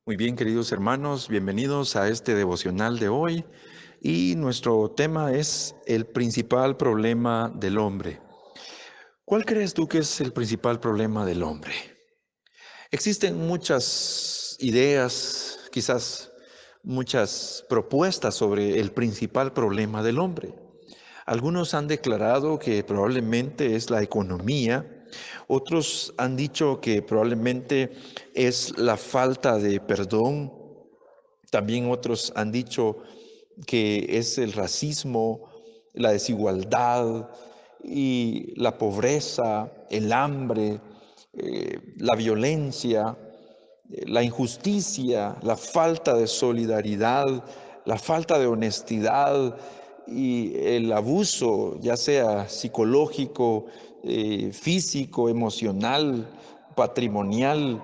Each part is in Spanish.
Muy bien, queridos hermanos, bienvenidos a este devocional de hoy y nuestro tema es el principal problema del hombre. ¿Cuál crees tú que es el principal problema del hombre? Existen muchas ideas, quizás muchas propuestas sobre el principal problema del hombre. Algunos han declarado que probablemente es la economía, otros han dicho que probablemente es la falta de perdón. También otros han dicho que es el racismo, la desigualdad y la pobreza, el hambre, la violencia, la injusticia, la falta de solidaridad, la falta de honestidad y el abuso, ya sea psicológico, físico, emocional, patrimonial,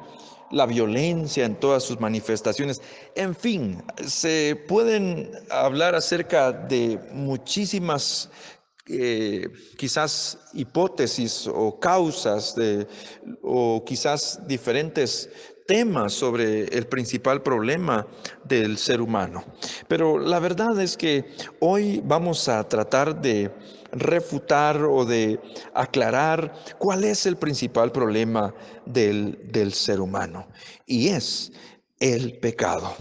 la violencia en todas sus manifestaciones. En fin, se pueden hablar acerca de muchísimas quizás hipótesis o causas o quizás diferentes temas sobre el principal problema del ser humano. Pero la verdad es que hoy vamos a tratar de refutar o de aclarar cuál es el principal problema del ser humano, y es el pecado.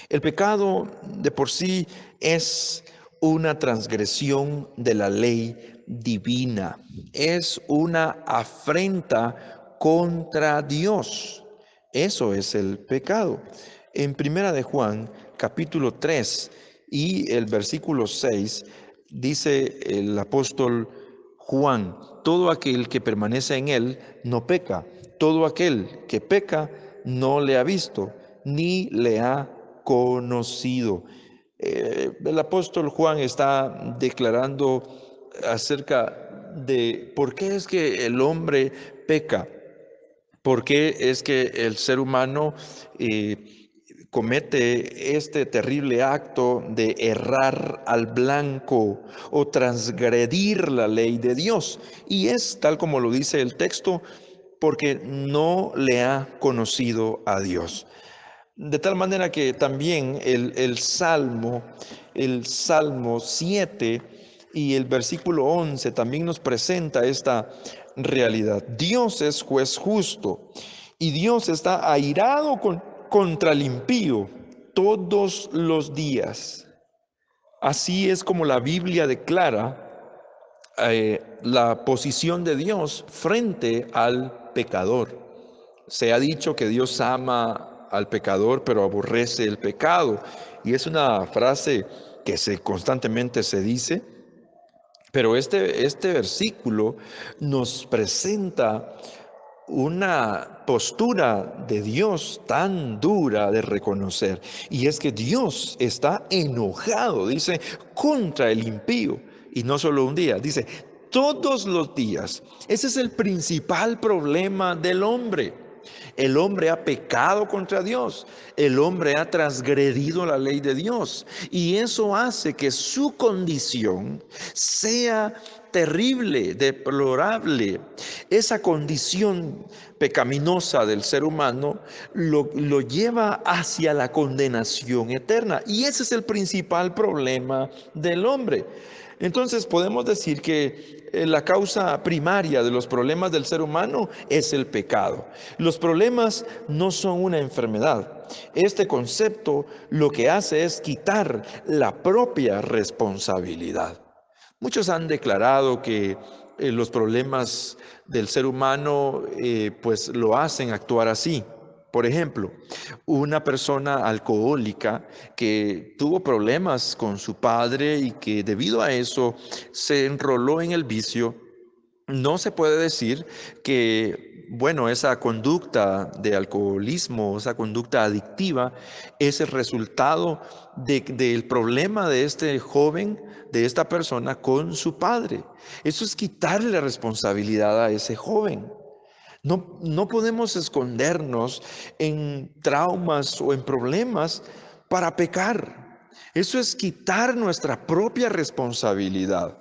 El pecado de por sí es una transgresión de la ley divina, es una afrenta contra Dios. Eso es el pecado. En Primera de Juan, capítulo 3 y el versículo 6, dice el apóstol Juan: todo aquel que permanece en él no peca, todo aquel que peca no le ha visto, ni le ha conocido. El apóstol Juan está declarando acerca de por qué es que el hombre peca, por qué es que el ser humano comete este terrible acto de errar al blanco o transgredir la ley de Dios. Y es tal como lo dice el texto, porque no le ha conocido a Dios. De tal manera que también el Salmo 7 y el versículo 11 también nos presenta esta realidad. Dios es juez justo y Dios está airado contra el impío todos los días. Así es como la Biblia declara la posición de Dios frente al pecador. Se ha dicho que Dios ama al pecador, pero aborrece el pecado. Y es una frase que constantemente se dice, pero este versículo nos presenta una postura de Dios tan dura de reconocer. Y es que Dios está enojado, dice, contra el impío. Y no solo un día, dice, todos los días. Ese es el principal problema del hombre. El hombre ha pecado contra Dios, el hombre ha transgredido la ley de Dios, y eso hace que su condición sea terrible, deplorable. Esa condición pecaminosa del ser humano lo lleva hacia la condenación eterna, y ese es el principal problema del hombre. Entonces podemos decir que la causa primaria de los problemas del ser humano es el pecado. Los problemas no son una enfermedad. Este concepto lo que hace es quitar la propia responsabilidad. Muchos han declarado que los problemas del ser humano pues lo hacen actuar así. Por ejemplo, una persona alcohólica que tuvo problemas con su padre y que debido a eso se enroló en el vicio. No se puede decir que, bueno, esa conducta de alcoholismo, esa conducta adictiva, es el resultado del problema de este joven, de esta persona con su padre. Eso es quitarle la responsabilidad a ese joven. No podemos escondernos en traumas o en problemas para pecar. Eso es quitar nuestra propia responsabilidad.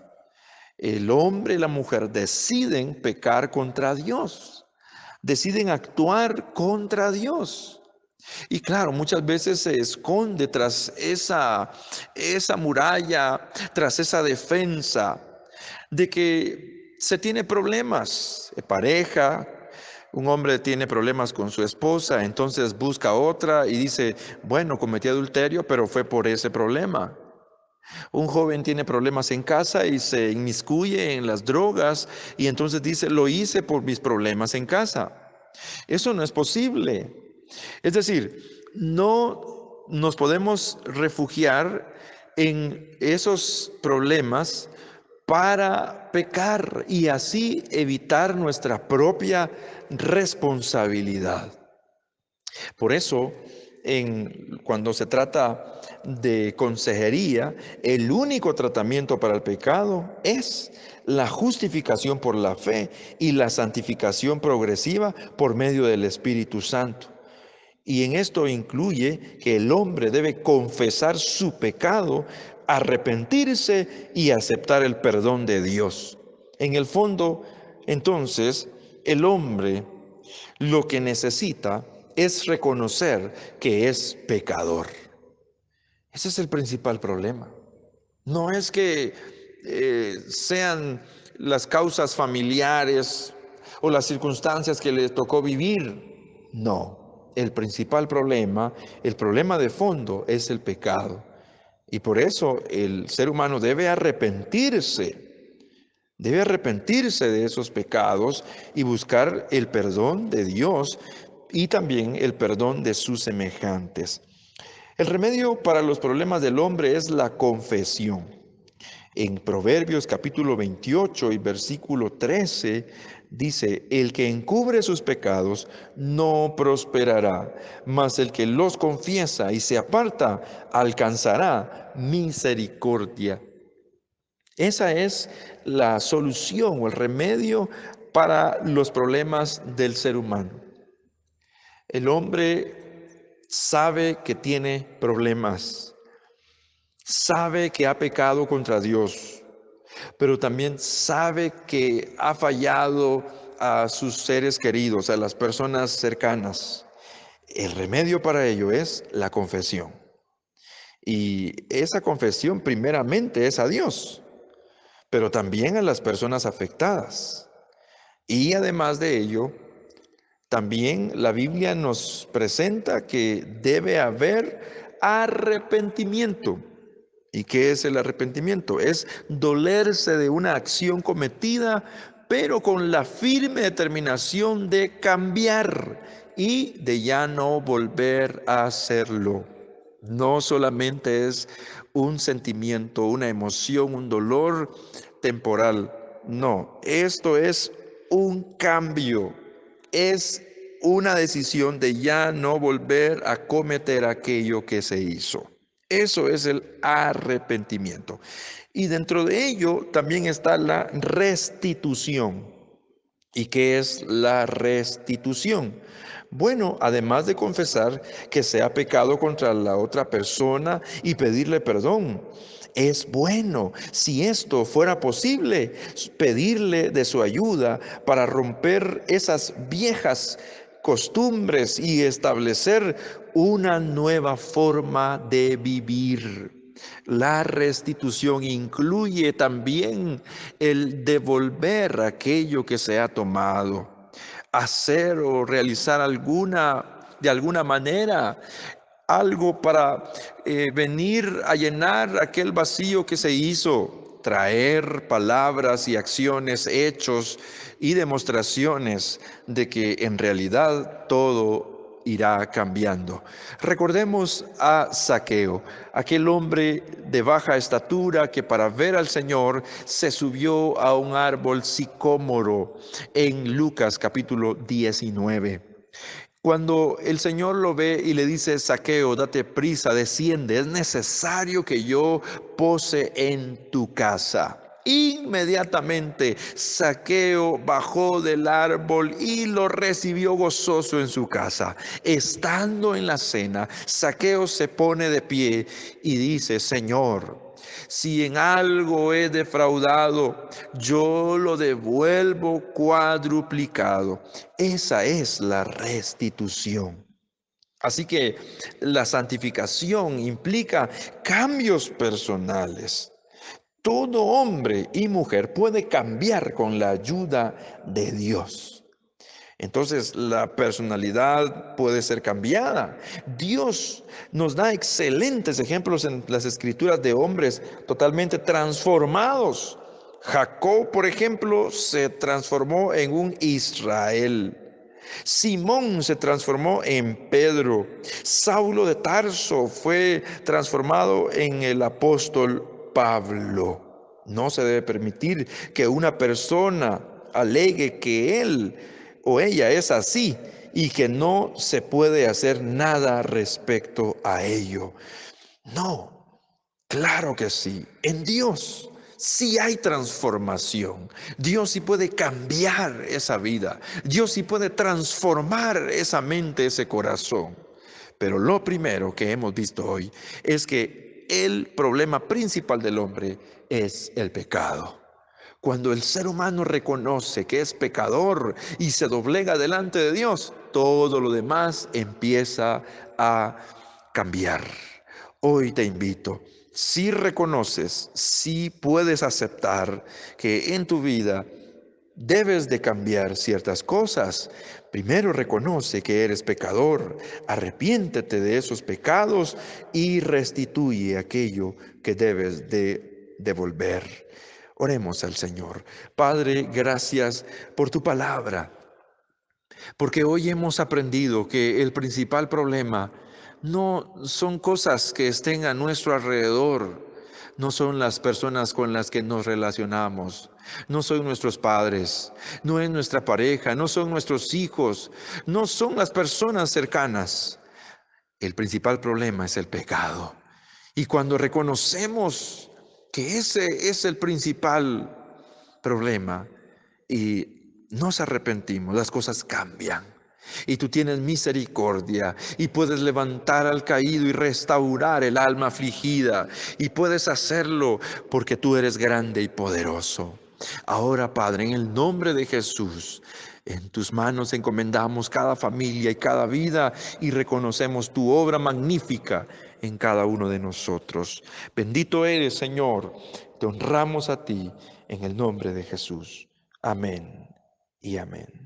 El hombre y la mujer deciden pecar contra Dios, deciden actuar contra Dios. Y claro, muchas veces se esconde tras esa muralla, tras esa defensa de que se tiene problemas de pareja. Un hombre tiene problemas con su esposa, entonces busca otra y dice, bueno, cometí adulterio, pero fue por ese problema. Un joven tiene problemas en casa y se inmiscuye en las drogas y entonces dice, lo hice por mis problemas en casa. Eso no es posible. Es decir, no nos podemos refugiar en esos problemas para pecar y así evitar nuestra propia responsabilidad. Por eso, cuando se trata de consejería, el único tratamiento para el pecado es la justificación por la fe y la santificación progresiva por medio del Espíritu Santo. Y en esto incluye que el hombre debe confesar su pecado, arrepentirse y aceptar el perdón de Dios. En el fondo, entonces, el hombre lo que necesita es reconocer que es pecador. Ese es el principal problema. No es que sean las causas familiares o las circunstancias que le tocó vivir. No, el principal problema, el problema de fondo es el pecado. Y por eso el ser humano debe arrepentirse de esos pecados y buscar el perdón de Dios y también el perdón de sus semejantes. El remedio para los problemas del hombre es la confesión. En Proverbios capítulo 28 y versículo 13 dice, el que encubre sus pecados no prosperará, mas el que los confiesa y se aparta alcanzará misericordia. Esa es la solución o el remedio para los problemas del ser humano. El hombre sabe que tiene problemas, sabe que ha pecado contra Dios, pero también sabe que ha fallado a sus seres queridos, a las personas cercanas. El remedio para ello es la confesión. Y esa confesión primeramente es a Dios, pero también a las personas afectadas. Y además de ello, también la Biblia nos presenta que debe haber arrepentimiento. ¿Y qué es el arrepentimiento? Es dolerse de una acción cometida, pero con la firme determinación de cambiar y de ya no volver a hacerlo. No solamente es un sentimiento, una emoción, un dolor temporal. No, esto es un cambio. Es una decisión de ya no volver a cometer aquello que se hizo. Eso es el arrepentimiento. Y dentro de ello también está la restitución. ¿Y qué es la restitución? Bueno, además de confesar que se ha pecado contra la otra persona y pedirle perdón, es bueno, si esto fuera posible, pedirle de su ayuda para romper esas viejas costumbres y establecer una nueva forma de vivir. La restitución incluye también el devolver aquello que se ha tomado, hacer o realizar de alguna manera algo para venir a llenar aquel vacío que se hizo, traer palabras y acciones, hechos y demostraciones de que en realidad todo irá cambiando. Recordemos a Zaqueo, aquel hombre de baja estatura que para ver al Señor se subió a un árbol sicómoro en Lucas capítulo 19. Cuando el Señor lo ve y le dice, Zaqueo, date prisa, desciende, es necesario que yo pose en tu casa. Inmediatamente Zaqueo bajó del árbol y lo recibió gozoso en su casa. Estando en la cena, Zaqueo se pone de pie y dice, Señor, si en algo he defraudado, yo lo devuelvo cuadruplicado. Esa es la restitución. Así que la santificación implica cambios personales. Todo hombre y mujer puede cambiar con la ayuda de Dios. Entonces la personalidad puede ser cambiada. Dios nos da excelentes ejemplos en las escrituras de hombres totalmente transformados. Jacob, por ejemplo, se transformó en un Israel. Simón se transformó en Pedro. Saulo de Tarso fue transformado en el apóstol Pablo. No se debe permitir que una persona alegue que él o ella es así y que no se puede hacer nada respecto a ello. No, claro que sí. En Dios sí hay transformación. Dios sí puede cambiar esa vida. Dios sí puede transformar esa mente, ese corazón. Pero lo primero que hemos visto hoy es que el problema principal del hombre es el pecado. Cuando el ser humano reconoce que es pecador y se doblega delante de Dios, todo lo demás empieza a cambiar. Hoy te invito, si reconoces, si puedes aceptar que en tu vida debes de cambiar ciertas cosas. Primero reconoce que eres pecador, arrepiéntete de esos pecados y restituye aquello que debes de devolver. Oremos al Señor. Padre, gracias por tu palabra, porque hoy hemos aprendido que el principal problema no son cosas que estén a nuestro alrededor, no son las personas con las que nos relacionamos, no son nuestros padres, no es nuestra pareja, no son nuestros hijos, no son las personas cercanas. El principal problema es el pecado. Y cuando reconocemos que ese es el principal problema y nos arrepentimos, las cosas cambian. Y tú tienes misericordia y puedes levantar al caído y restaurar el alma afligida. Y puedes hacerlo porque tú eres grande y poderoso. Ahora, Padre, en el nombre de Jesús, en tus manos encomendamos cada familia y cada vida y reconocemos tu obra magnífica en cada uno de nosotros. Bendito eres, Señor. Te honramos a ti en el nombre de Jesús. Amén y amén.